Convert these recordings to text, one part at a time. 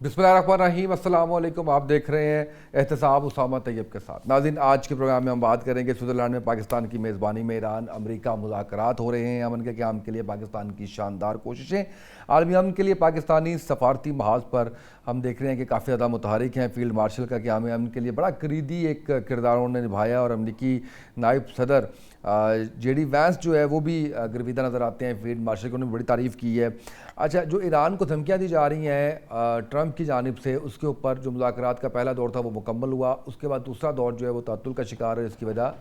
बिस्मिल्लाहिर्रहमानिर्रहीम, अस्सलाम वालेकुम। आप देख रहे हैं एहतसाब उसामा तैयब के साथ। नाज़रीन, आज के प्रोग्राम में हम बात करेंगे स्विट्ज़रलैंड में पाकिस्तान की मेज़बानी में ईरान अमेरिका मुज़ाकरात हो रहे हैं। अमन के क़याम के लिए पाकिस्तान की शानदार कोशिशें। आलमी अमन के लिए पाकिस्तानी सफारती महाज पर हम देख रहे हैं कि काफ़ी ज़्यादा मुतहरिक हैं। फील्ड मार्शल का क़याम अमन के लिए बड़ा कलीदी एक किरदार उन्होंने निभाया और अमरीकी नायब सदर JD वैंस जो है वो भी गर्विदा नज़र आते हैं। फील्ड मार्शल की उन्होंने बड़ी तारीफ़ की है। अच्छा, जो ईरान को धमकियाँ दी जा रही हैं ट्रंप की जानिब से, उसके ऊपर जो मुज़ाकरात का पहला दौर था वो मुकम्मल हुआ। उसके बाद दूसरा दौर जो है वो तअत्तुल का शिकार है, जिसकी वजह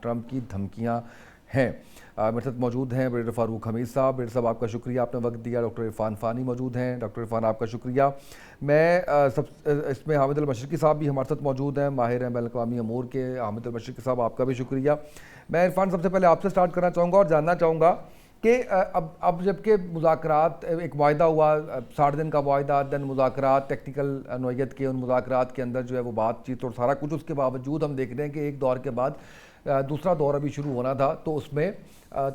ट्रंप की धमकियाँ हैं। मेरे साथ मौजूद हैं ब्रिगेडियर फ़ारूक हमीद साहब। ब्रिगेडियर साहब, आपका शुक्रिया, आपने वक्त दिया। डॉक्टर इरफान फ़ानी मौजूद हैं। डॉक्टर इरफान, आपका शुक्रिया। मैं सब इसमें हामिद अल-मशरिकी साहब भी हमारे साथ मौजूद हैं, माहिर हैं बैनुल-अक़वामी अमूर के। हामिद अल-मशरिकी साहब, आपका भी शुक्रिया। मैं इरफान, सबसे पहले आपसे स्टार्ट करना चाहूँगा और जानना चाहूँगा कि अब जबकि मुज़ाकरात एक वायदा हुआ, 60 दिन का वायदा, दिन मुज़ाकरात टेक्निकल नौइयत के, उन मुज़ाकरात के अंदर जो है वो बातचीत और सारा कुछ, उसके बावजूद हम देख रहे हैं कि एक दौर के बाद दूसरा दौर अभी शुरू होना था, तो उसमें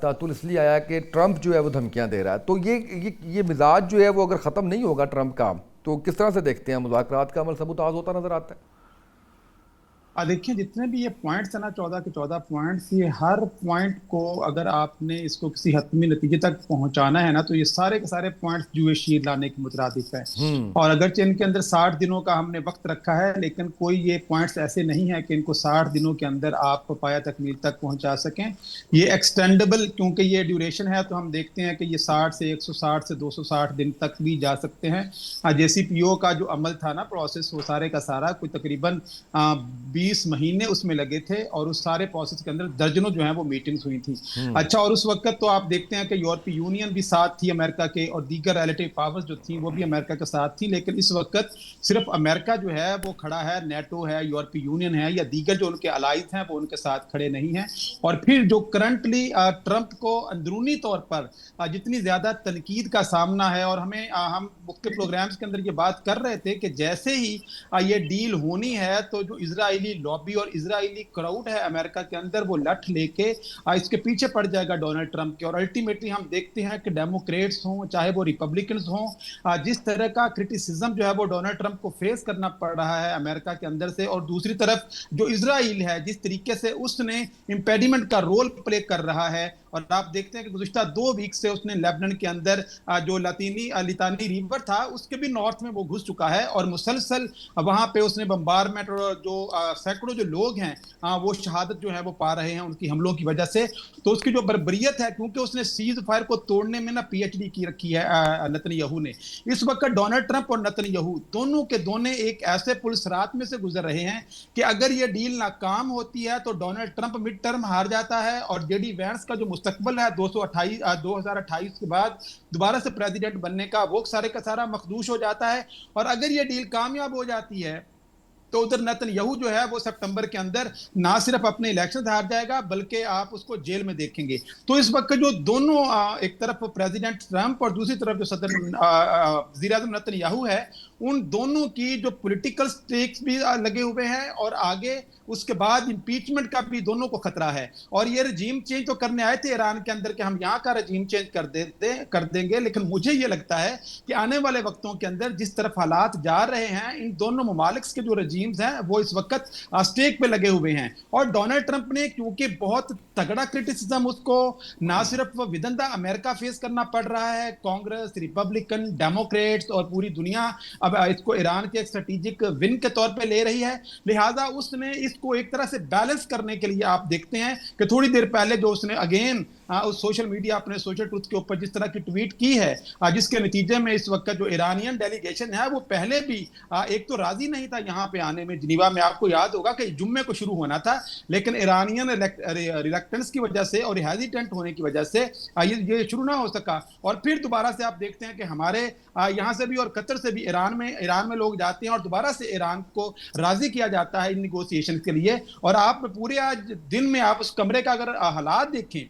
तातुल इसलिए आया कि ट्रंप जो है वो धमकियां दे रहा है। तो ये मिजाज जो है वो अगर ख़त्म नहीं होगा ट्रंप का, तो किस तरह से देखते हैं मुज़ाकरात का अमल सबूताज होता नज़र आता है? देखिए, जितने भी ये पॉइंट्स है ना, 14 के 14 पॉइंट्स, ये हर पॉइंट को अगर आपने इसको किसी हतमी नतीजे तक पहुंचाना है ना, तो ये सारे के सारे पॉइंट्स जुए शीर लाने के मुतरादिफ है। और अगरचे इनके अंदर 60 दिनों का हमने वक्त रखा है, लेकिन कोई ये पॉइंट्स ऐसे नहीं है कि इनको 60 दिनों के अंदर आप पाया तकमील तक पहुंचा सकें। ये एक्सटेंडेबल, क्योंकि ये ड्यूरेशन है, तो हम देखते हैं कि ये 60 से 160 से 260 दिन तक भी जा सकते हैं। JCPO का जो अमल था ना, प्रोसेस, वो सारे का सारा कोई तकरीबन 20 महीने उसमें लगे थे, और उस सारे प्रोसेस के अंदर दर्जनों जो है वो मीटिंग्स हुई थी। अच्छा, और उस वक्त तो आप देखते हैं कि यूरोपीय यूनियन भी साथ थी अमेरिका के, और दीगर रिलेटिव पावर्स जो थी वो भी अमेरिका के साथ थी। लेकिन इस वक्त सिर्फ अमेरिका जो है वो खड़ा है, नेटो है, यूरोपीय यूनियन है, या दीगर जो उनके अलाइज हैं वो उनके साथ खड़े नहीं हैं। और फिर जो करंटली ट्रंप को अंदरूनी तौर पर जितनी ज्यादा तनकीद का सामना है, और हमें हम मुख्तलिफ प्रोग्राम्स के अंदर ये बात कर रहे थे कि जैसे ही ये डील होनी है, तो जो इजरायली लॉबी और इजरायली क्राउड है अमेरिका के अंदर, वो लठ लेके इसके पीछे पड़ जाएगा डोनाल्ड ट्रंप के। और अल्टीमेटली हम देखते हैं कि डेमोक्रेट्स हों चाहे वो रिपब्लिकन्स हों, जिस तरह का क्रिटिसिज्म जो है वो डोनाल्ड ट्रंप को फेस करना पड़ रहा है अमेरिका के अंदर से, और दूसरी तरफ जो इजराइल है जिस तरीके से उसने इंपेडिमेंट का रोल प्ले कर रहा है। और आप देखते हैं कि गुज़िश्ता 2 वीक से उसने लेबनान के अंदर जो लितानी रिवर था उसके भी नॉर्थ में वो घुस चुका है, और मुसलसल वहां पे उसने बम्बारमेंट, और जो सैकड़ों जो लोग हैं वो शहादत जो है वो पा रहे हैं उनकी हमलों की वजह से। तो उसकी जो बर्बरियत है, क्योंकि उसने सीज फायर को तोड़ने में ना PhD की रखी है नेतन्याहू ने। इस वक्त डोनाल्ड ट्रंप और नेतन्याहू दोनों के दोनों एक ऐसे पुलिस रात में से गुजर रहे हैं कि अगर ये डील नाकाम होती है तो डोनाल्ड ट्रंप मिड टर्म हार जाता है, और JD वैंस का जो मुस्तकबल है 2028 के बाद दोबारा से प्रेसिडेंट बनने का, वो सारे का सारा मखदूश हो जाता है। और अगर ये डील कामयाब हो जाती है तो उधर नेतन्याहू जो है वो सितंबर के अंदर ना सिर्फ अपने इलेक्शन हार जाएगा, बल्कि आप उसको जेल में देखेंगे। तो इस वक्त जो दोनों, एक तरफ प्रेसिडेंट ट्रंप और दूसरी तरफ जो सदर वज़ीर आज़म नेतन्याहू है, उन दोनों की जो पॉलिटिकल स्टेक्स भी लगे हुए हैं, और आगे उसके बाद इंपीचमेंट का भी दोनों को खतरा है। और ये रजीम चेंज तो करने आए थे ईरान के अंदर कि हम यहाँ का रजीम चेंज कर देंगे, लेकिन मुझे ये लगता है कि आने वाले वक्तों के अंदर जिस तरफ हालात जा रहे हैं, इन दोनों ममालिक के जो रजीम्स हैं वो इस वक्त स्टेक पे लगे हुए हैं। और डोनाल्ड ट्रंप ने, क्योंकि बहुत तगड़ा क्रिटिसिज्म उसको ना सिर्फ with in the America face करना पड़ रहा है, कांग्रेस, रिपब्लिकन, डेमोक्रेट्स और पूरी दुनिया अब इसको ईरान के एक स्ट्रेटेजिक विन के तौर पे ले रही है। लिहाजा उसने इसको एक तरह से बैलेंस करने के लिए आप देखते हैं कि थोड़ी देर पहले जो उसने अगेन उस सोशल मीडिया, अपने सोशल ट्रूथ के ऊपर जिस तरह की ट्वीट की है, जिसके नतीजे में इस वक्त जो ईरानियन डेलीगेशन है वो पहले भी एक तो राजी नहीं था यहाँ पे आने में। जिनीवा में आपको याद होगा कि जुम्मे को शुरू होना था, लेकिन ईरानियन रिलक्टेंस की वजह से और हेजिटेंट होने की वजह से ये शुरू ना हो सका। और फिर दोबारा से आप देखते हैं कि हमारे यहाँ से भी और कतर से भी ईरान में लोग जाते हैं, और दोबारा से ईरान को राजी किया जाता है इन निगोसिएशन के लिए। और आप पूरे आज दिन में आप उस कमरे का अगर हालात देखें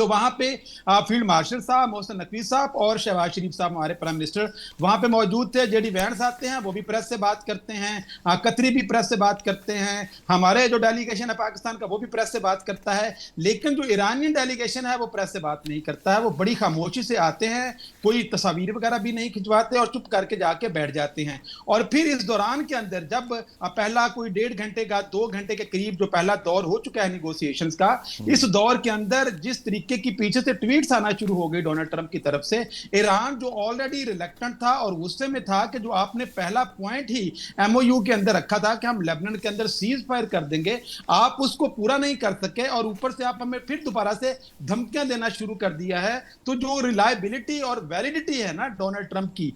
तो वहां पे फील्ड मार्शल साहब, मोहसिन नकवी साहब और शहबाज शरीफ साहब हमारे प्राइम मिनिस्टर वहां पे मौजूद थे। जेडी वैंस आते हैं, वो भी प्रेस से बात करते हैं, कतरी भी प्रेस से बात करते हैं, हमारे जो डेलीगेशन है पाकिस्तान का वो भी प्रेस से बात करता है। लेकिन जो ईरानियन डेलीगेशन है वो प्रेस से बात नहीं करता है, वो बड़ी खामोशी से आते हैं, कोई तस्वीर वगैरह भी नहीं खिंचवाते और चुप करके जाके बैठ जाते हैं। और फिर इस दौरान के अंदर जब पहला कोई 1.5 घंटे का 2 घंटे के करीब जो पहला दौर हो चुका है निगोशिएशंस का, इस दौर के अंदर जिस तरीके की पीछे से ट्वीट्स आना शुरू हो गई डोनाल्ड ट्रंप की तरफ से, ईरान जो ऑलरेडी रिलेक्टेंट था और गुस्से में था कि जो आपने पहला पॉइंट ही एमओयू के अंदर रखा था कि हम लेबनान के अंदर सीज फायर कर देंगे, आप उसको पूरा नहीं कर सके और ऊपर से आप हमें फिर दोबारा से धमकियां देना शुरू कर दिया है। तो जो रिलायबिलिटी और वैलिडिटी है ना डोनाल्ड ट्रंप की,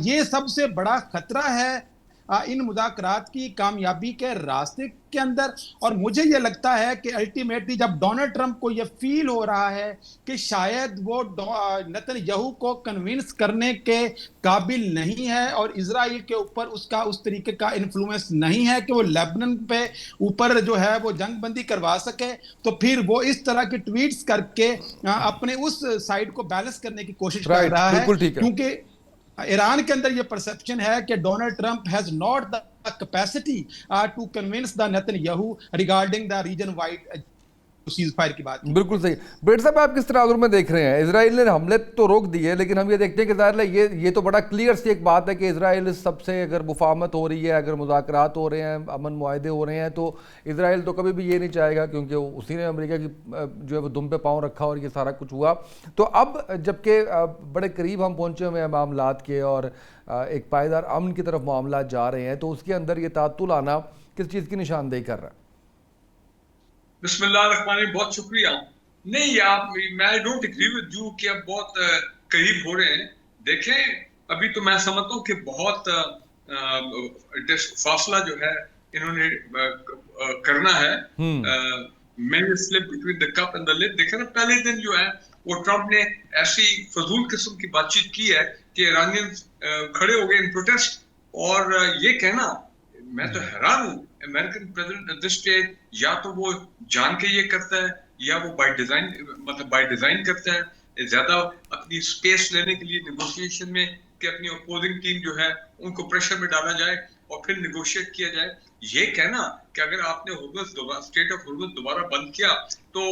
ये सबसे बड़ा खतरा है इन मुज़ाकरात की कामयाबी के रास्ते के अंदर। और मुझे यह लगता है कि अल्टीमेटली जब डोनाल्ड ट्रंप को यह फील हो रहा है कि शायद वो नेतन्याहू को कन्विंस करने के काबिल नहीं है और इजराइल के ऊपर उसका उस तरीके का इन्फ्लुएंस नहीं है कि वो लेबनान पे ऊपर जो है वो जंग बंदी करवा सके, तो फिर वो इस तरह के ट्वीट्स करके अपने उस साइड को बैलेंस करने की कोशिश कर रहा है। बिल्कुल ठीक है। क्योंकि ईरान के अंदर यह परसेप्शन है कि Donald Trump has not the capacity to convince the Netanyahu regarding the region wide ceasefire की बात की। बिल्कुल सही। बेट साहब, आप किस तरह में देख रहे हैं? इजराइल ने हमले तो रोक दिए, लेकिन हम ये देखते हैं कि ज़ाहिर है ये तो बड़ा क्लियर सी एक बात है कि इजराइल सबसे अगर मुफाहमत हो रही है, अगर मुज़ाकरात हो रहे हैं, अमन मुआहदे हो रहे हैं, तो इजराइल तो कभी भी ये नहीं चाहेगा, क्योंकि उसी ने अमेरिका की जो है वो दुम पे पाँव रखा और ये सारा कुछ हुआ। तो अब जबकि बड़े करीब हम पहुँचे हुए हैं मामलात के और एक पायदार अमन की तरफ मामला जा रहे हैं, तो उसके अंदर ये तातुल आना किस चीज़ की निशानदेही कर रहा है? बिस्मिल्लाह, बहुत शुक्रिया। नहीं, आप मैं डोंट एग्री विद यू कि अब बहुत करीब हो रहे हैं। देखें, अभी तो मैं समझता हूँ कि बहुत फासला जो है इन्होंने करना है। Many slip between the cup and the lid. देखें ना, पहले दिन जो है वो ट्रंप ने ऐसी फजूल किस्म की बातचीत की है कि ईरानियन खड़े हो गए इन प्रोटेस्ट। और ये कहना, मैं तो हैरान हूँ, American president at this stage या तो वो जान के ये करता है या वो बाय डिजाइन, मतलब बाय डिजाइन करता है, ज्यादा अपनी स्पेस लेने के लिए निगोशिएशन में, कि अपनी अपोजिंग टीम जो है उनको प्रेशर में डाला जाए और फिर निगोशिएट किया जाए। ये कहना कि अगर आपने हुर्मुज़ स्टेट ऑफ हुर्मुज़ दोबारा बंद किया तो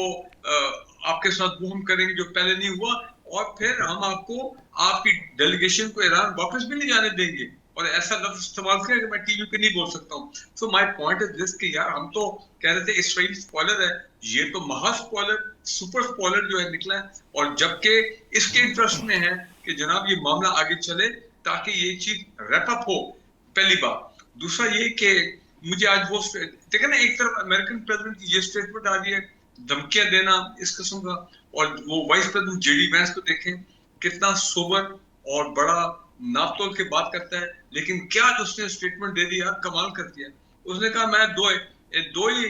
आपके साथ वो हम करेंगे जो पहले नहीं हुआ, और फिर हम आपको आपकी डेलीगेशन को ईरान वापस भी नहीं जाने देंगे। और ऐसा लफ्ज इस्तेमाल किया कि मैं टीवी पे नहीं बोल सकता हूँ। So my point is this कि यार, हम तो कह रहे थे इसराइल स्पॉइलर है, ये तो महा स्पॉइलर, सुपर स्पॉइलर जो है निकला है। और जबकि इसके इंटरेस्ट में है कि जनाब ये मामला आगे चले ताकि ये चीज रैप अप हो, पहली बात। दूसरा ये कि मुझे आज वो देखा ना, एक तरफ अमेरिकन प्रेसिडेंट की ये स्टेटमेंट आ रही है, धमकियां देना इस किस्म का, और वो वाइस प्रेसिडेंट जेडी वैंस को देखें कितना सोबर और बड़ा नापतोल के बात करता है, लेकिन क्या उसने स्टेटमेंट दे दिया, कमाल कर दिया। उसने कहा मैं दो ही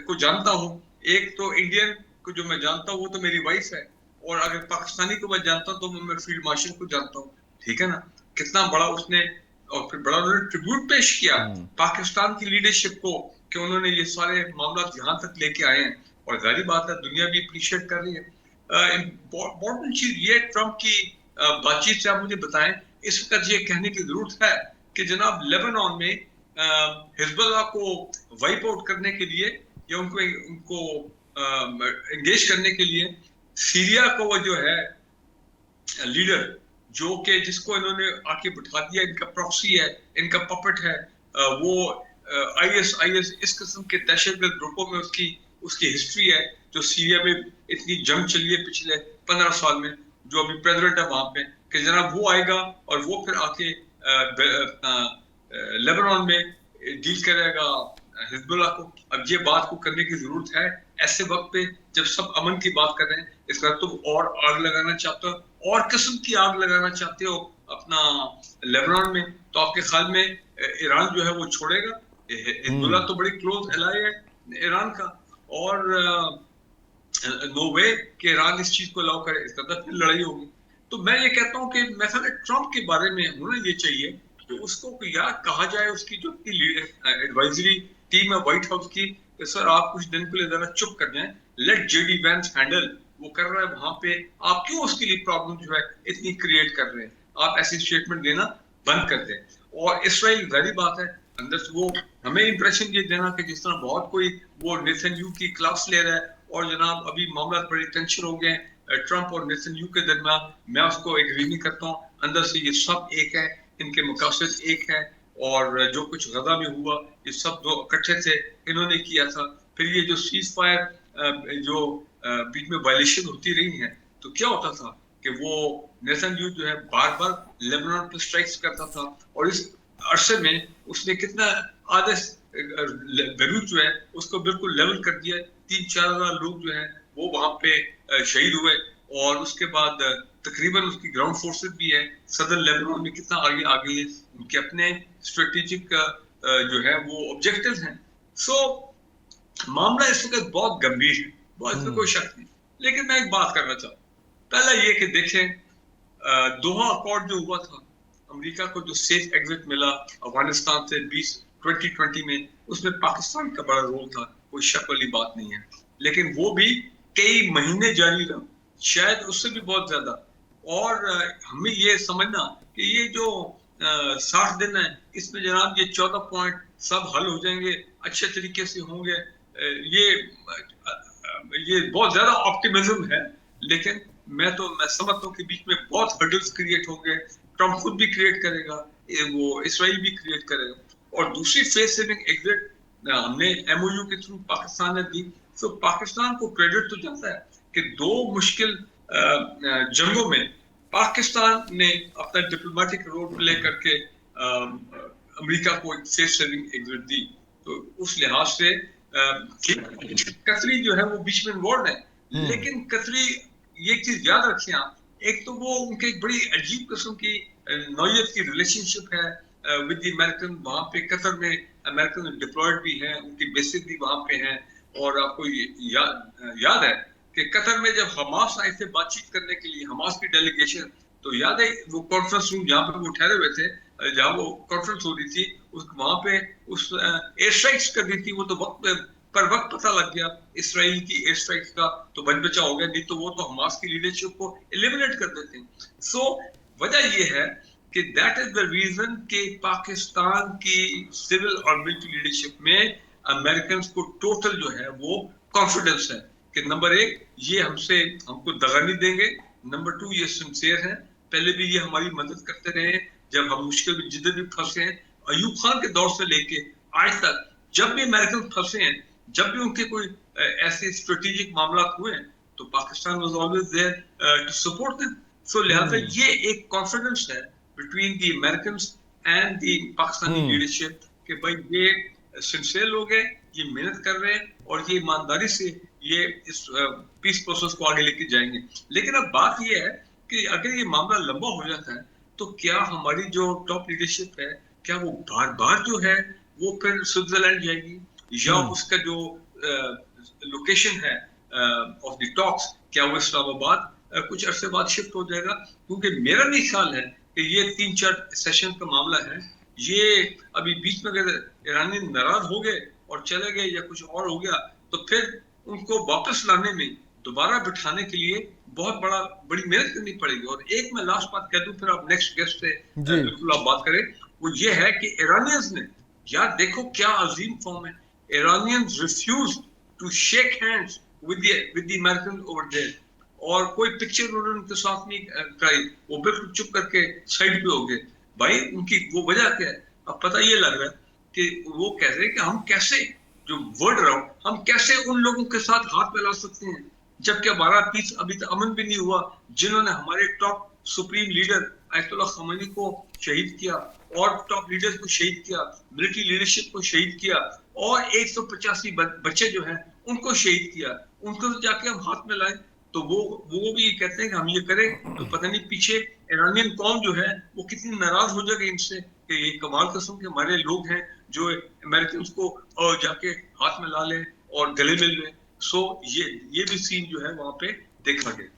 को जानता हूँ, एक तो इंडियन को जो मैं जानता हूँ वो तो मेरी वाइफ है, और अगर पाकिस्तानी को मैं जानता हूँ तो मैं फील्ड मार्शल को जानता हूँ। ठीक है ना, कितना बड़ा उसने, और फिर बड़ा उन्होंने ट्रिब्यूट पेश किया पाकिस्तान की लीडरशिप को कि उन्होंने ये सारे मामला यहाँ तक लेके आए हैं, और जाहिर बात है दुनिया भी अप्रिशिएट कर रही है। इम्पोर्टेंट चीज ये ट्रंप की बातचीत से आप मुझे बताएं, इस वक्त ये कहने की जरूरत है कि जनाब लेबनान में हिजबुल्लाह को वाइप आउट करने के लिए या उनको एंगेज करने के लिए सीरिया को वो जो है लीडर, जो कि जिसको इन्होंने आके बिठा दिया, इनका प्रॉक्सी है, इनका पपेट है, वो आईएस इस किस्म के दहशतगर्द ग्रुपों में उसकी हिस्ट्री है, जो सीरिया में इतनी जंग चली है पिछले 15 साल में, जो अभी प्रेसिडेंट है वहां पे, कि जनाब वो आएगा और वो फिर आके लेबनान में डील करेगा हिजबुल्लाह को। अब ये बात को करने की जरूरत है ऐसे वक्त पे जब सब अमन की बात कर रहे हैं। इस वक्त तुम और आग लगाना चाहते हो, और किस्म की आग लगाना चाहते हो अपना लेबनान में, तो आपके ख्याल में ईरान जो है वो छोड़ेगा? हिजबुल्लाह तो बड़ी क्लोज एलाई है ईरान का, और नो वे कि ईरान इस चीज को अलाउ करे, इसका तो फिर लड़ाई होगी। तो मैं ये कहता हूँ कि मैंने ट्रंप के बारे में होना ये चाहिए कि उसको या कहा जाए, उसकी जो एडवाइजरी टीम है व्हाइट हाउस की, कि सर आप कुछ दिन के लिए जरा चुप कर जाएं, लेट जेडी वैंस हैंडल वो कर रहा है वहां पे, आप क्यों उसके लिए प्रॉब्लम जो है इतनी क्रिएट कर रहे हैं? आप ऐसी स्टेटमेंट देना बंद कर दें। और इसराइल जारी बात है अंदर से वो हमें इंप्रेशन ये देना कि जिस तरह बहुत कोई वो नेतन्याहू की क्लास ले रहा है और जनाब अभी मामला बड़ी टेंशन हो गए ट्रंप और नेतन्याहू के दरमियान, मैं उसको एग्री नहीं करता हूँ। अंदर से ये सब एक है, इनके मकसद एक है, और जो कुछ गजा में हुआ ये सब जो इकट्ठे थे इन्होंने किया था। फिर ये जो सीज फायर जो बीच में वायलेशन होती रही है, तो क्या होता था कि वो नेतन्याहू जो है बार बार लेबनान पर स्ट्राइक्स करता था, और इस अरसे में उसने कितना आधे बेरूत जो है उसको बिल्कुल लेवल कर दिया। 3-4 हजार लोग जो है वो वहां पे शहीद हुए, और उसके बाद तकरीबन उसकी ग्राउंड फोर्सेस भी है सदर लेबनान में कितना आगे आ गई है, उनके अपने स्ट्रेटेजिक जो है वो ऑब्जेक्टिव्स हैं। सो मामला इस वक्त बहुत गंभीर है, बहुत इसमें कोई शक नहीं। लेकिन मैं एक बात करना चाहूँ, पहला ये कि देखें दोहा अकॉर्ड जो हुआ था, अमेरिका को जो सेफ एग्जिट मिला अफगानिस्तान से 2020 में, उसमें पाकिस्तान का बड़ा रोल था, कोई शक वाली बात नहीं है। लेकिन वो भी कई महीने जारी रहा, शायद उससे भी बहुत ज्यादा। और हमें ये समझना कि ये जो 60 दिन है इसमें जनाब ये 14 पॉइंट सब हल हो जाएंगे, अच्छे तरीके से होंगे, ये बहुत ज्यादा ऑप्टिमिज्म है। लेकिन मैं समझता हूँ कि बीच में बहुत हर्डल्स क्रिएट होंगे, ट्रम्प खुद भी क्रिएट करेगा, वो इसराइल भी क्रिएट करेगा। और दूसरी फेस सेविंग एग्जिट हमने एमओयू के थ्रू पाकिस्तान ने दी, तो पाकिस्तान को क्रेडिट तो जाता है कि 2 मुश्किल जंगों में पाकिस्तान ने अपना डिप्लोमेटिक रोल प्ले करके अमेरिका को एक फेस सेविंग एग्जिट दी। तो उस लिहाज से कतरी जो है वो बीच में इन्वॉल्व है। लेकिन कतरी ये चीज याद रखें आप, एक तो वो उनके एक बड़ी अजीब किस्म की नौयत की रिलेशनशिप है विद द अमेरिकन। वहां पे कतर में अमेरिकन डिप्लॉयड भी हैं, उनकी बेसिस भी वहां पे हैं। और आपको याद है कि कतर में जब हमास आए थे बातचीत करने के लिए, हमास की डेलीगेशन, तो याद है वो कॉन्फ्रेंस रूम जहाँ पे वो ठहरे हुए थे, जहाँ वो कॉन्फ्रेंस हो रही थी, वहां पे उस एयर स्ट्राइक्स कर दी थी। वो तो वक्त पता लग गया इसराइल की एयर स्ट्राइक्स का, तो बचा हो गया, नहीं तो वो तो हमास की लीडरशिप को एलिमिनेट कर देते। सो वजह ये है कि दैट इज द रीजन कि पाकिस्तान की सिविल और मिलिट्री लीडरशिप में अमेरिकन को टोटल जो है वो कॉन्फिडेंस है कि नंबर 1 ये हमको दगा नहीं देंगे, नंबर 2 ये सिंसियर है, पहले भी ये हमारी मदद करते रहे जब हम मुश्किल में जिधर भी फंसे हैं। अयूब खान के दौर से लेके आज तक जब भी अमेरिकन फंसे हैं, जब भी उनके कोई ऐसे स्ट्रेटेजिक मामला हुए हैं, तो Pakistan was always there to support them. So लिहाजा ये एक कॉन्फिडेंस है between the American and the Pakistani leadership कि भाई ये सिंसियर लोग हैं, ये मेहनत कर रहे हैं, और ये ईमानदारी से ये इस पीस प्रोसेस को आगे लेके जाएंगे। लेकिन अब बात ये है कि अगर ये मामला लंबा हो जाता है, तो क्या हमारी जो टॉप लीडरशिप है, क्या वो बार बार जो है वो फिर स्विट्जरलैंड जाएगी, या उसका जो लोकेशन है ऑफ द टॉक्स, क्या वो इस्लामाबाद कुछ अरसे बाद शिफ्ट हो जाएगा? क्योंकि मेरा नहीं ख्याल है कि ये 3-4 सेशन का मामला है। ये अभी बीच में अगर ईरानी नाराज हो गए और चले गए या कुछ और हो गया, तो फिर उनको वापस लाने में, दोबारा बिठाने के लिए बहुत बड़ी मेहनत करनी पड़ेगी। और एक मैं लास्ट बात कह दूं, फिर आप नेक्स्ट गेस्ट से बिल्कुल आप बात करें, वो ये है कि ईरानियंस ने, यार देखो क्या अजीम फॉर्म है, Iranians refuse to shake hands with the American over there, और कोई पिक्चर उन्होंने उनके साथ नहीं कराई, वो बिल्कुल चुप करके साइड पे हो गए। भाई उनकी वो वजह क्या है? अब पता ये लग रहा है कि वो कह रहे हैं कि हम कैसे, जो वर्ड राउंड, हम कैसे उन लोगों के साथ हाथ मिला सकते हैं जबकि हमारा पीस अभी तक अमन भी नहीं हुआ, जिन्होंने हमारे top supreme leader Ayatollah Khamenei को शहीद किया, और टॉप लीडर को शहीद किया, मिलिट्री लीडरशिप को शहीद किया, और 185 बच्चे जो हैं उनको शहीद किया। उनको तो जाके हम हाथ में लाए, तो वो भी कहते हैं कि हम ये करें, तो पता नहीं पीछे ईरानियन कौम जो है वो कितनी नाराज हो जाएगी इनसे कि ये कमाल किस्म के हमारे लोग हैं जो अमेरिकन को जाके हाथ में ला लें और गले मिल लें। सो ये भी सीन जो है वहां पे देखा गया।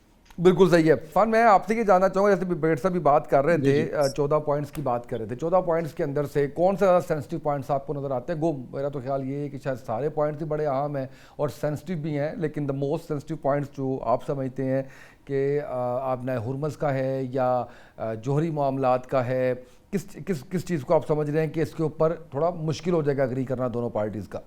बिल्कुल सही है। फन, मैं आपसे ये जानना चाहूँगा, जैसे बेट साहब भी बात कर रहे थे, 14 पॉइंट्स की बात कर रहे थे, 14 पॉइंट्स के अंदर से कौन से ज़्यादा सेंसिटिव पॉइंट्स आपको नज़र आते हैं? गो, मेरा तो ख्याल ये है कि शायद सारे पॉइंट्स ही बड़े अहम हैं और सेंसिटिव भी हैं, लेकिन द मोस्ट सेंसिटिव पॉइंट्स जो आप समझते हैं कि आपने हुर्मस का है या जोहरी मामलात का है, किस किस किस चीज़ को आप समझ रहे हैं कि इसके ऊपर थोड़ा मुश्किल हो जाएगा एग्री करना दोनों पार्टीज़ का?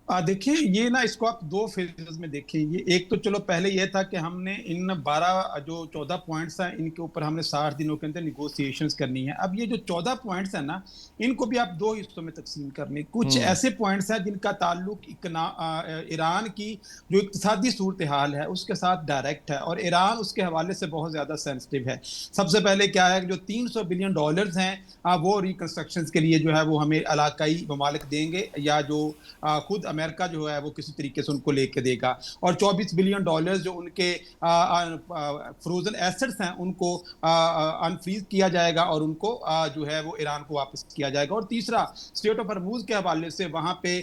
देखिए, ये ना इसको आप दो फेजेस में देखिए। ये एक तो चलो पहले ये था कि हमने इन 12 जो 14 पॉइंट्स हैं इनके ऊपर हमने 60 दिनों के अंदर निगोशिएशंस करनी है। अब ये जो 14 पॉइंट्स हैं ना, इनको भी आप दो हिस्सों में तकसीम करने। कुछ ऐसे पॉइंट्स हैं जिनका ताल्लुक ईरान की जो इक्तिसादी सूरत हाल है उसके साथ डायरेक्ट है, और ईरान उसके हवाले से बहुत ज़्यादा सेंसिटिव है। सबसे पहले क्या है, जो $300 बिलियन हैं वो रिकंस्ट्रक्शन के लिए जो है वो हमें इलाकाई ममालिक देंगे, या जो खुद अमेरिका जो है वो किसी तरीके से उनको लेके देगा। और $24 बिलियन जो उनके फ्रोजन एसेट्स हैं उनको अनफ्रीज किया जाएगा और उनको जो है वो ईरान को वापस किया जाएगा। और तीसरा, स्टेट ऑफ हॉर्मुज के हवाले से वहां पे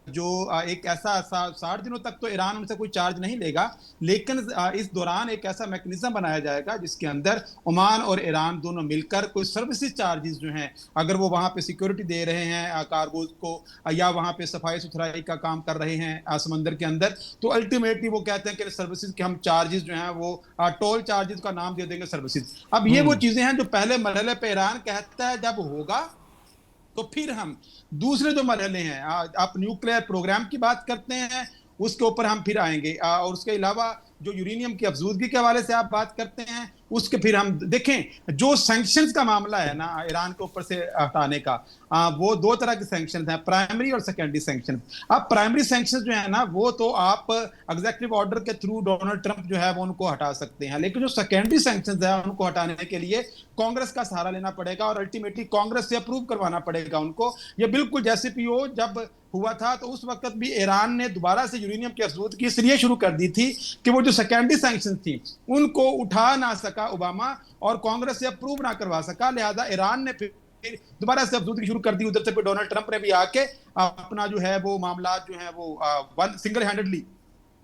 जो एक ऐसा 60 दिनों तक तो ईरान उनसे कोई चार्ज नहीं लेगा, लेकिन इस दौरान एक ऐसा मैकेनिज्म बनाया जाएगा जिसके अंदर ओमान और ईरान दोनों मिलकर कोई सर्विसेज चार्जेस जो हैं, अगर वो वहां पे सिक्योरिटी दे रहे हैं कार्गोज को, या वहां पे सफाई सुथराई का काम कर रहे हैं समंदर के अंदर, तो अल्टीमेटली वो कहते हैं कि सर्विसेज के हम चार्जेस जो हैं वो टोल चार्जेस का नाम दे देंगे सर्विसेज। अब ये वो चीजें हैं जो पहले मरहले पे ईरान कहता है जब होगा तो फिर हम दूसरे जो मरहले हैं, आप न्यूक्लियर प्रोग्राम की बात करते हैं उसके ऊपर हम फिर आएंगे, और उसके अलावा जो यूरेनियम की अफजूदगी के हवाले से आप बात करते हैं उसके फिर हम देखें। जो सैंक्शंस का मामला है ना ईरान के ऊपर से हटाने का, वो दो तरह के सैंक्शंस हैं, प्राइमरी और सेकेंडरी सैंक्शन। अब प्राइमरी सैंक्शंस जो है ना वो तो आप एग्जीक्यूटिव ऑर्डर के थ्रू डोनाल्ड ट्रंप जो है वो उनको हटा सकते हैं, लेकिन जो सेकेंडरी सैंक्शंस है उनको हटाने के लिए कांग्रेस का सहारा लेना पड़ेगा और अल्टीमेटली कांग्रेस से अप्रूव करवाना पड़ेगा उनको। ये बिल्कुल जैसे पीओ जब हुआ था तो उस वक्त भी ईरान ने दोबारा से यूरेनियम की अफजूदगी इसलिए शुरू कर दी थी कि वो जो सेकेंडरी सैंक्शन थी उनको उठा ना सका ओबामा और कांग्रेस से अप्रूव ना करवा सका, लिहाजा ईरान ने फिर दोबारा से अफजूदगी शुरू कर दी। उधर से फिर डोनाल्ड ट्रंप ने भी आके अपना जो है वो मामला जो है वो सिंगल हैंडेडली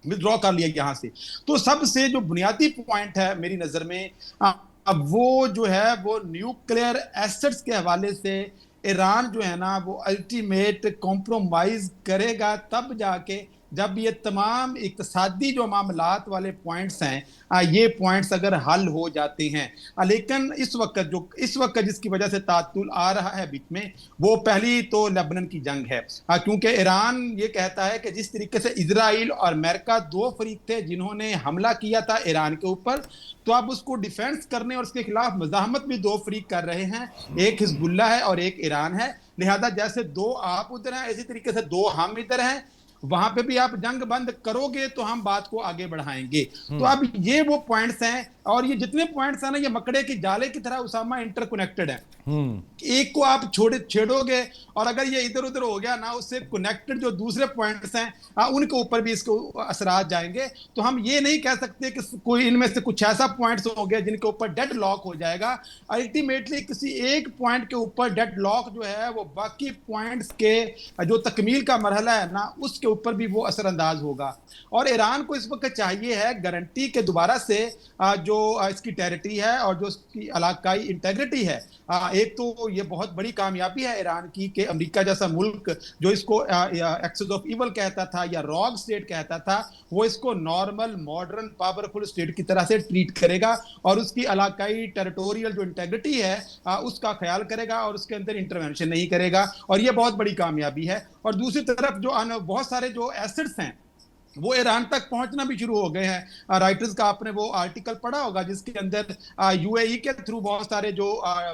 विथड्रॉ कर लिया यहां से। तो सबसे जो बुनियादी पॉइंट है मेरी नजर में, अब वो जो है वो न्यूक्लियर एसेट्स के हवाले से ईरान जो है ना वो अल्टीमेट कॉम्प्रोमाइज करेगा तब जाके जब ये तमाम इक्तिसादी जो मामलात वाले पॉइंट्स हैं ये पॉइंट्स अगर हल हो जाते हैं। लेकिन इस वक्त जिसकी वजह से तातुल आ रहा है बीच में, वो पहली तो लेबनान की जंग है, क्योंकि ईरान ये कहता है कि जिस तरीके से इजराइल और अमेरिका दो फरीक थे जिन्होंने हमला किया था ईरान के ऊपर, तो अब उसको डिफेंस करने और उसके खिलाफ मज़ाहमत भी दो फरीक कर रहे हैं, एक हिजबुल्ला है और एक ईरान है। लिहाजा जैसे दो आप उधर हैं इसी तरीके से दो हम इधर हैं, वहां पे भी आप जंग बंद करोगे तो हम बात को आगे बढ़ाएंगे। तो अब ये वो पॉइंट्स हैं, और ये जितने पॉइंट्स हैं ना ये मकड़े की जाले की तरह उसामा इंटरकनेक्टेड है। एक को आप छेड़ोगे और अगर ये इधर उधर हो गया ना उससे कनेक्टेड जो दूसरे पॉइंट्स हैं उनके ऊपर भी इसको असरात जाएंगे। तो हम ये नहीं कह सकते कि कोई इनमें से कुछ ऐसा पॉइंट्स हो गया जिनके ऊपर डेड लॉक हो जाएगा। अल्टीमेटली किसी एक पॉइंट के ऊपर डेड लॉक जो है वो बाकी पॉइंट्स के जो तकमील का मरहला है ना उसके ऊपर भी वो असरअंदाज होगा। और ईरान को इस वक्त चाहिए है गारंटी के दोबारा से जो इसकी टेरिटरी है और जो इसकी इलाकाई इंटेग्रिटी है। एक तो ये बहुत बड़ी कामयाबी है ईरान की कि अमेरिका जैसा मुल्क जो इसको एक्सेस ऑफ इवल कहता था या रॉग स्टेट कहता था, वो इसको नॉर्मल मॉडर्न पावरफुल स्टेट की तरह से ट्रीट करेगा और उसकी इलाकाई टेरिटोरियल जो इंटेग्रिटी है उसका ख्याल करेगा और उसके अंदर इंटरवेंशन नहीं करेगा, और ये बहुत बड़ी कामयाबी है। और दूसरी तरफ जो बहुत सारे जो एसेट्स हैं वो ईरान तक पहुंचना भी शुरू हो गए हैं। राइटर्स का आपने वो आर्टिकल पढ़ा होगा जिसके अंदर यूएई के थ्रू बहुत सारे जो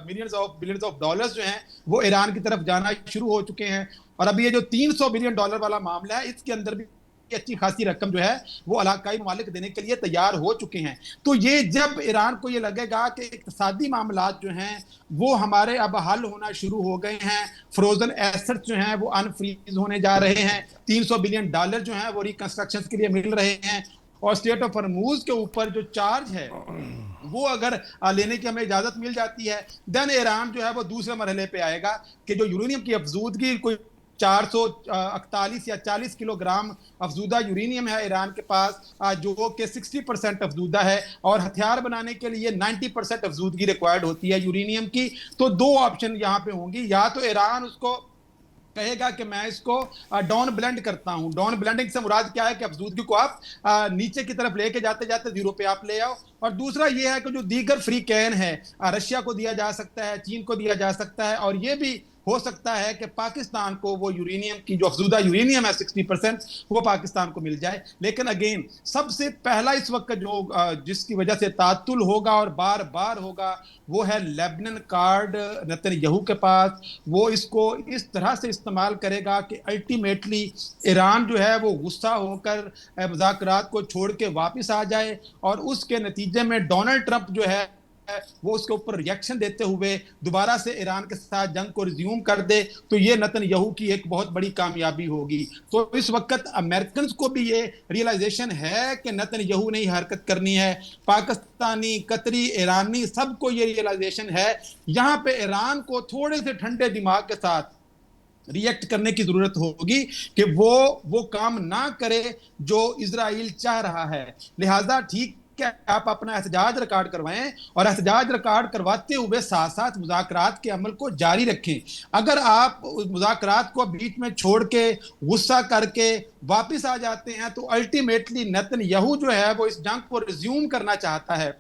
बिलियंस ऑफ डॉलर्स जो हैं वो ईरान की तरफ जाना शुरू हो चुके हैं। और अभी ये जो $300 बिलियन वाला मामला है इसके अंदर भी अच्छी खासी रकम जो है वो इलाकाई ममालिक देने के लिए तैयार हो चुके हैं। तो ये जब ईरान को ये लगेगा कि इक्तिसादी मामलात जो हैं वो हमारे अब हल होना शुरू हो गए हैं, फ्रोजन एसेट्स जो हैं वो अनफ्रीज होने जा रहे हैं, $300 बिलियन जो हैं वो रिकंस्ट्रक्शन के लिए मिल रहे हैं, और स्टेट ऑफ हॉर्मुज के ऊपर जो चार्ज है वो अगर लेने की हमें इजाजत मिल जाती है, देन ईरान जो है वो दूसरे मरहले पे आएगा कि जो यूरेनियम की अफजूदगी कोई 441 या 40 किलोग्राम अफजूदा यूरेनियम है ईरान के पास, जो कि 60% अफजूदा है, और हथियार बनाने के लिए 90% अफजूदगी रिक्वायर्ड होती है यूरेनियम की। तो दो ऑप्शन यहाँ पे होंगी, या तो ईरान उसको कहेगा कि मैं इसको डाउन ब्लेंड करता हूं। डाउन ब्लेंडिंग से मुराद क्या है कि अफजूदगी को आप नीचे की तरफ लेके जाते जाते जीरो पे आप ले आओ। और दूसरा ये है कि जो दीगर फ्री कैन है, रशिया को दिया जा सकता है, चीन को दिया जा सकता है, और ये भी हो सकता है कि पाकिस्तान को वो यूरेनियम की जो अफजूदा यूरेनियम है 60% वो पाकिस्तान को मिल जाए। लेकिन अगेन सबसे पहला इस वक्त जो जिसकी वजह से तातुल होगा और बार बार होगा वो है लेबनान कार्ड नेतन्याहू के पास। वो इसको इस तरह से इस्तेमाल करेगा कि अल्टीमेटली ईरान जो है वो गुस्सा होकर मुज़ाकरात को छोड़ के वापस आ जाए, और उसके नतीजे में डोनाल्ड ट्रंप जो है वो उसके ऊपर रिएक्शन देते हुए दोबारा से ईरान के साथ जंग को रिज्यूम कर दे। तो ये नेतन्याहू की एक बहुत बड़ी कामयाबी होगी। तो इस वक्त अमेरिकन को भी ये रियलाइजेशन है कि नेतन्याहू ने हरकत करनी है, पाकिस्तानी, कतरी, ईरानी सबको ये रियलाइजेशन है। यहाँ पे ईरान को थोड़े से ठंडे दिमाग के साथ रिएक्ट करने की जरूरत होगी कि वो काम ना करे जो इजराइल चाह रहा है। लिहाजा ठीक क्या आप अपना एहतजाज रिकॉर्ड करवाएं, और एहतजाज रिकॉर्ड करवाते हुए साथ साथ मुज़ाकरात के अमल को जारी रखें। अगर आप मुज़ाकरात को बीच में छोड़ के गुस्सा करके वापस आ जाते हैं तो अल्टीमेटली नेतन्याहू जो है वो इस जंग को रिज्यूम करना चाहता है।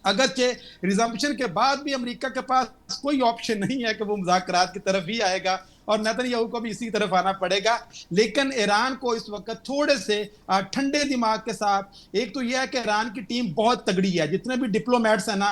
अगरचे रिजम्पशन के बाद भी अमेरिका के पास कोई ऑप्शन नहीं है कि वो मुज़ाकरात की तरफ ही आएगा, और नेतन्याहू को भी इसी तरफ आना पड़ेगा। लेकिन ईरान को इस वक्त थोड़े से ठंडे दिमाग के साथ, एक तो यह है कि ईरान की टीम बहुत तगड़ी है, जितने भी डिप्लोमेट्स हैं ना,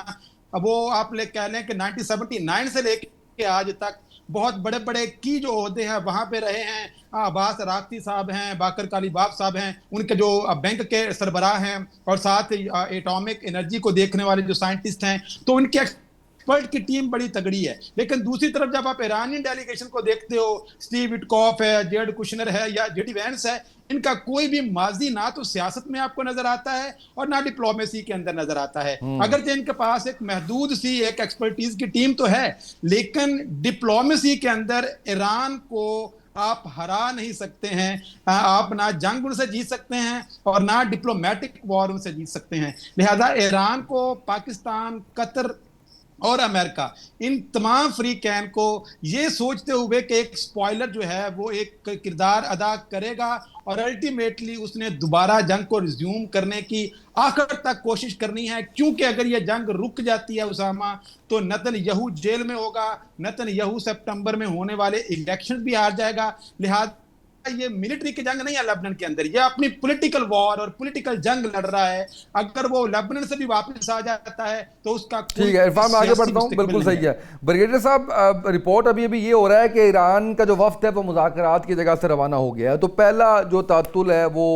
वो आप कह लें कि 1979 से लेके आज तक बहुत बड़े बड़े की जो ओहदे हैं वहां पे रहे हैं। अब्बास अराक्ची साहब हैं, बाकर कालीबाफ साहब हैं, उनके जो बैंक के सरबराह हैं, और साथ एटॉमिक एनर्जी को देखने वाले जो साइंटिस्ट हैं, तो उनके एक्सपर्ट की टीम बड़ी तगड़ी है। लेकिन दूसरी तरफ जब आप ईरानी डेलीगेशन को देखते हो, स्टीव विटकॉफ है, जेड कुशनर है, या जेडी वैंस है, इनका कोई भी माजी ना तो सियासत में आपको नजर आता है और ना डिप्लोमेसी के अंदर नजर आता है। अगर इनके पास एक महदूद सी एक एक्सपर्टीज की टीम तो है, लेकिन डिप्लोमेसी के अंदर ईरान को आप हरा नहीं सकते हैं। आप ना जंग उनसे जीत सकते हैं और ना डिप्लोमेटिक वॉर उनसे जीत सकते हैं। लिहाजा ईरान को पाकिस्तान, कतर और अमेरिका, इन तमाम फ्री कैन को ये सोचते हुए कि एक स्पॉइलर जो है वो एक किरदार अदा करेगा, और अल्टीमेटली उसने दोबारा जंग को रिज्यूम करने की आखिर तक कोशिश करनी है। क्योंकि अगर ये जंग रुक जाती है उसामा, तो नेतन्याहू जेल में होगा, नेतन्याहू सितंबर में होने वाले इलेक्शन भी हार जाएगा। लिहाजा ये मिलिट्री की जंग नहीं है लेबनान के अंदर, ये अपनी पॉलिटिकल वॉर और पॉलिटिकल जंग लड़ रहा है। अगर वो लेबनान से भी वापस आ जाता है तो उसका ठीक है। इरफान, मैं आगे बढ़ता हूँ। बिल्कुल सही है ब्रिगेडियर साहब। रिपोर्ट अभी ये हो रहा है कि ईरान का जो वफ्द है वो मुज़ाकरात की जगह से रवाना हो गया है, तो पहला जो तातुल है वो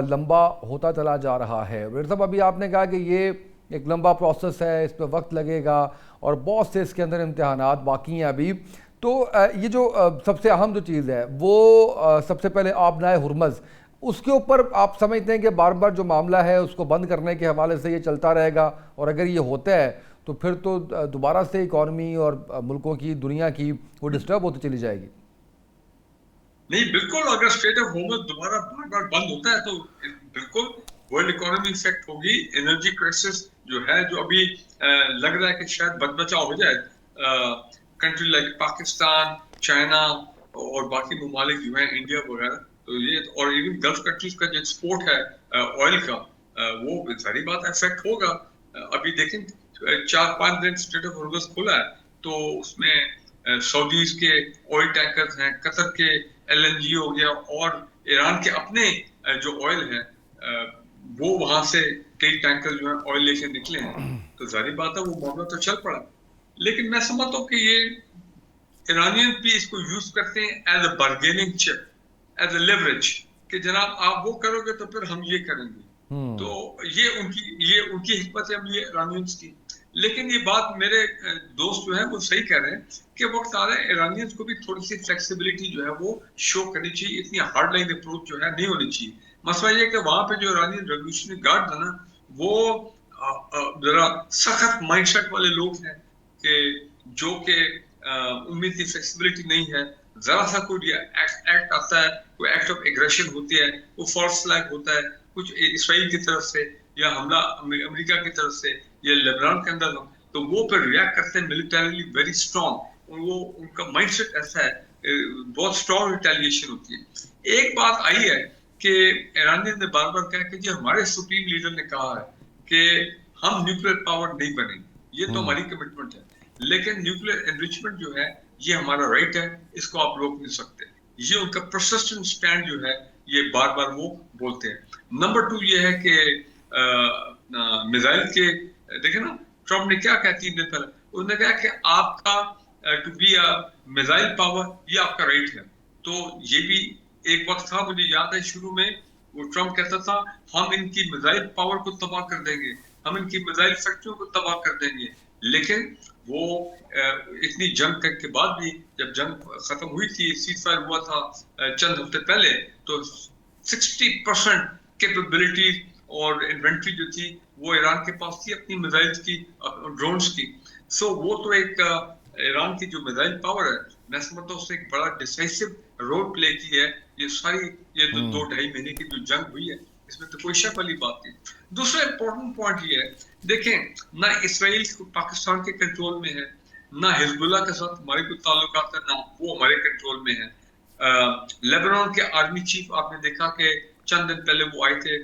लंबा होता चला जा रहा है। ब्रिगेडियर साहब, अभी आपने कहा कि ये एक लंबा प्रोसेस है, इस पर वक्त लगेगा और बहुत से इसके अंदर इम्तहानात बाकी हैं अभी। तो ये जो सबसे अहम जो चीज़ है वो सबसे पहले आबनाए हुर्मज़, उसके ऊपर आप समझते हैं कि बार बार जो मामला है उसको बंद करने के हवाले से ये चलता रहेगा, और अगर ये होता है तो फिर तो दोबारा से इकॉनमी और मुल्कों की, दुनिया की, वो डिस्टर्ब होती चली जाएगी? नहीं, बिल्कुल। अगर स्ट्रेट ऑफ होर्मुज़ दोबारा बार बार बंद होता है तो बिल्कुल वर्ल्ड इकोनॉमी इफेक्ट होगी। एनर्जी क्राइसिस जो है, जो अभी लग रहा है कि शायद बदबचाव हो जाए, कंट्री लाइक पाकिस्तान, चाइना और बाकी ममालिक जो है, इंडिया वगैरह, तो ये और इवन गल्फ कंट्रीज का जो एक्सपोर्ट है ऑयल का, वो सारी बात इफेक्ट होगा। अभी देखें 4-5 दिन स्ट्रेट ऑफ होर्मुज़ खुला है, तो उसमें सऊदीज के ऑयल टैंकर्स हैं, कतर के LNG हो गया, और ईरान के अपने जो ऑयल है वो वहां से कई टैंकर जो है ऑयल लेके निकले हैं। तो जाहिर बात है वो मामला तो चल पड़ा। लेकिन मैं समझता हूँ कि ये ईरानियन भी इसको यूज करते हैं as a bargaining chip, as a leverage, कि जनाब आप वो करोगे तो फिर हम ये करेंगे। तो ये उनकी हिकमत अमली है ईरानियंस की। लेकिन ये बात मेरे दोस्त जो है वो सही कह रहे हैं कि वक्त आ रहा है ईरानियंस को भी थोड़ी सी फ्लेक्सिबिलिटी जो है वो शो करनी चाहिए। इतनी हार्ड लाइन अप्रोच जो है नहीं होनी चाहिए। मसला ये कि वहां पे जो ईरानियन रेवोल्यूशनरी गार्ड है ना, वो जरा सख्त माइंडसेट वाले लोग हैं कि जो कि उनमें इतनी फ्लेक्सिबिलिटी नहीं है। जरा सा कोई एक्ट आता है, कोई एक्ट ऑफ एग्रेशन होती है, वो फॉल्स फ्लैग होता है कुछ इसराइल की तरफ से या हमला अमेरिका की तरफ से या लेबनान के अंदर हो, तो वो फिर रिएक्ट करते हैं मिलिटरीली वेरी स्ट्रॉन्ग। वो उनका माइंडसेट ऐसा है, बहुत स्ट्रॉन्ग रिटेलिएशन होती है। एक बात आई है कि ईरानियन ने बार बार कहा कि जी हमारे सुप्रीम लीडर ने कहा है कि हम न्यूक्लियर पावर नहीं बनेंगे, ये तो हमारी कमिटमेंट है, लेकिन न्यूक्लियर एनरिचमेंट जो है ये हमारा राइट है, इसको आप रोक नहीं सकते। ये उनका परसिस्टेंट स्टैंड जो है ये बार बार वो बोलते हैं। नंबर 2 ये है कि मिसाइल के देखे ना, ट्रम्प ने क्या कहा 3 दिन पहले, उन्होंने कहा कि आपका to be a missile power ये आपका राइट है। तो ये भी एक वक्त था, मुझे याद है शुरू में वो ट्रम्प कहता था हम इनकी मिसाइल पावर को तबाह कर देंगे, हम इनकी मिसाइल फैक्ट्रियों को तबाह कर देंगे। लेकिन वो इतनी जंग के बाद भी, जब जंग खत्म हुई थी, सीजफायर हुआ था चंद हफ्ते पहले, तो 60% कैपेबिलिटी और इन्वेंट्री जो थी वो ईरान के पास थी अपनी मिसाइल्स की, ड्रोन्स की। सो वो तो एक ईरान की जो मिसाइल पावर है, मैं समझता हूँ उसने एक बड़ा डिसाइसिव रोल प्ले की है। ये सारी ये तो 2-2.5 महीने की जो जंग हुई है, इसमें तो कोई शक वाली बात नहीं। दूसरा इंपॉर्टेंट पॉइंट ये है, देखें ना इसराइल पाकिस्तान के कंट्रोल में है, ना हिजबुल्लाह के साथ हमारे कोई ताल्लुकात है, ना वो हमारे कंट्रोल में है। लेबनान के आर्मी चीफ आपने देखा कि चंद दिन पहले वो आए थे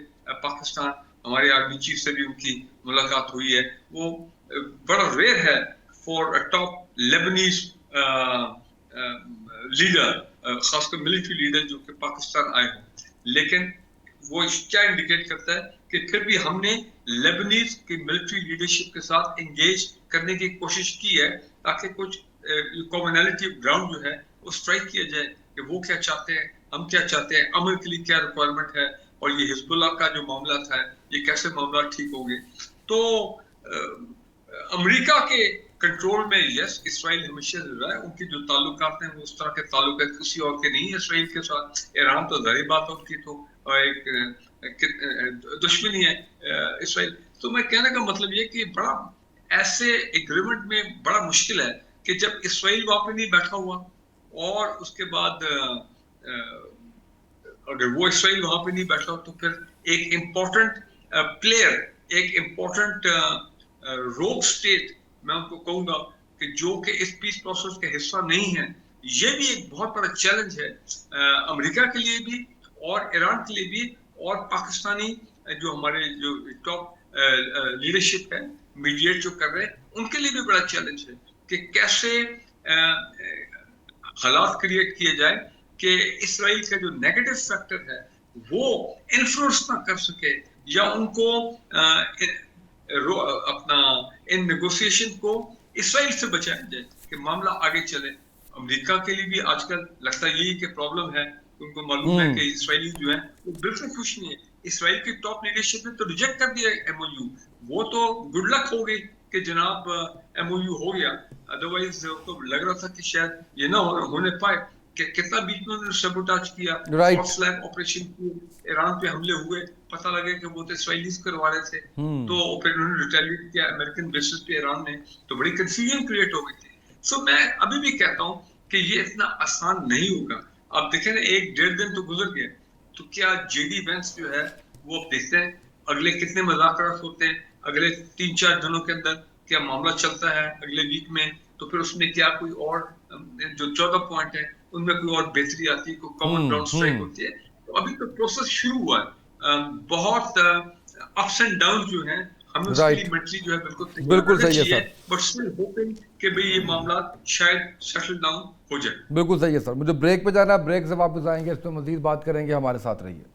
पाकिस्तान, हमारे आर्मी चीफ से भी उनकी मुलाकात हुई है। वो बड़ा रेयर है for a top Lebanese leader, खासकर मिलिट्री लीडर जो कि पाकिस्तान आए हों। लेकिन वो क्या इंडिकेट करता है कि फिर भी हमने लेबनीज की मिलिट्री लीडरशिप के साथ एंगेज करने की कोशिश की है, ताकि कुछ कॉमनैलिटी ग्राउंड जो है वो स्ट्राइक किया जाए कि वो क्या चाहते हैं, हम क्या चाहते हैं, अमन के लिए क्या रिक्वायरमेंट है, और ये हिजबुल्लाह का जो मामला था ये कैसे मामला ठीक हो गए। तो अमेरिका के कंट्रोल में यस इसराइल हमेशा रहा है, उनकी जो ताल्लुकात हैं वो उस तरह के ताल्लुकात किसी और के नहीं है इसराइल के साथ। ईरान तो जाहिर बात है उनकी तो एक दुश्मनी है इसराइल। तो मैं कहने का मतलब ये कि बड़ा ऐसे एग्रीमेंट में बड़ा मुश्किल है कि जब इसराइल वहां पे नहीं बैठा हुआ, और उसके बाद अगर वो इसराइल वहां पे नहीं बैठा हो, तो फिर एक इम्पोर्टेंट प्लेयर, एक इम्पोर्टेंट रोग स्टेट मैं उनको कहूंगा कि जो कि इस पीस प्रोसेस का हिस्सा नहीं है, ये भी एक बहुत बड़ा चैलेंज है अमेरिका के लिए भी और ईरान के लिए भी, और पाकिस्तानी जो हमारे जो टॉप लीडरशिप है, मीडिएट जो कर रहे हैं, उनके लिए भी बड़ा चैलेंज है कि कैसे हालात क्रिएट किए जाए कि इसराइल का जो नेगेटिव फैक्टर है वो इन्फ्लुएंस ना कर सके, या उनको अपना इन नेगोशिएशन को इसराइल से बचाया जाए कि मामला आगे चले। अमेरिका के लिए भी आजकल लगता यही कि प्रॉब्लम है, उनको मालूम है कि इसराइली जो है वो बिल्कुल खुश नहीं है। इसराइल की टॉप लीडरशिप ने तो रिजेक्ट कर दिया एमओयू, वो तो गुड लक हो गई कि जनाब एमओयू हो गया, अदरवाइज तो लग रहा था कि शायद ये ना होने पाए। कि कितना बीच में उन्होंने सबोटाज किया, फॉल्स फ्लैग ऑपरेशन किए, ईरान पे हमले हुए, पता लगे कि वो तो इसराइलीज करवा रहे थे, तो फिर उन्होंने रिटेलिएट किया अमेरिकन बेसिस पे ईरान ने, तो बड़ी कंफ्यूजन क्रिएट हो गई थी। सो मैं अभी भी कहता हूँ कि ये इतना आसान नहीं होगा। आप देखें ना, 1-1.5 दिन तो गुजर गया, तो क्या जेडी वेंस जो है वो अब देखते हैं अगले कितने मुज़ाकरात होते हैं, अगले 3-4 दिनों के अंदर क्या मामला चलता है अगले वीक में, तो फिर उसमें क्या कोई और जो 14 पॉइंट है उनमें कोई और बेहतरी आती है, कोई कॉमन ग्राउंड स्ट्राइक होती है। तो अभी तो प्रोसेस शुरू हुआ है, बहुत अप्स एंड डाउन जो है, हमें उसके लिए मेंटली जो है बिल्कुल सही है सर, बट स्टिल होपिंग कि भाई ये मामला शायद सेटल डाउन हो जाए। बिल्कुल सही है सर। मुझे ब्रेक पे जाना है, ब्रेक से वापस आएंगे, इस पर मजीद बात करेंगे, हमारे साथ रहिए।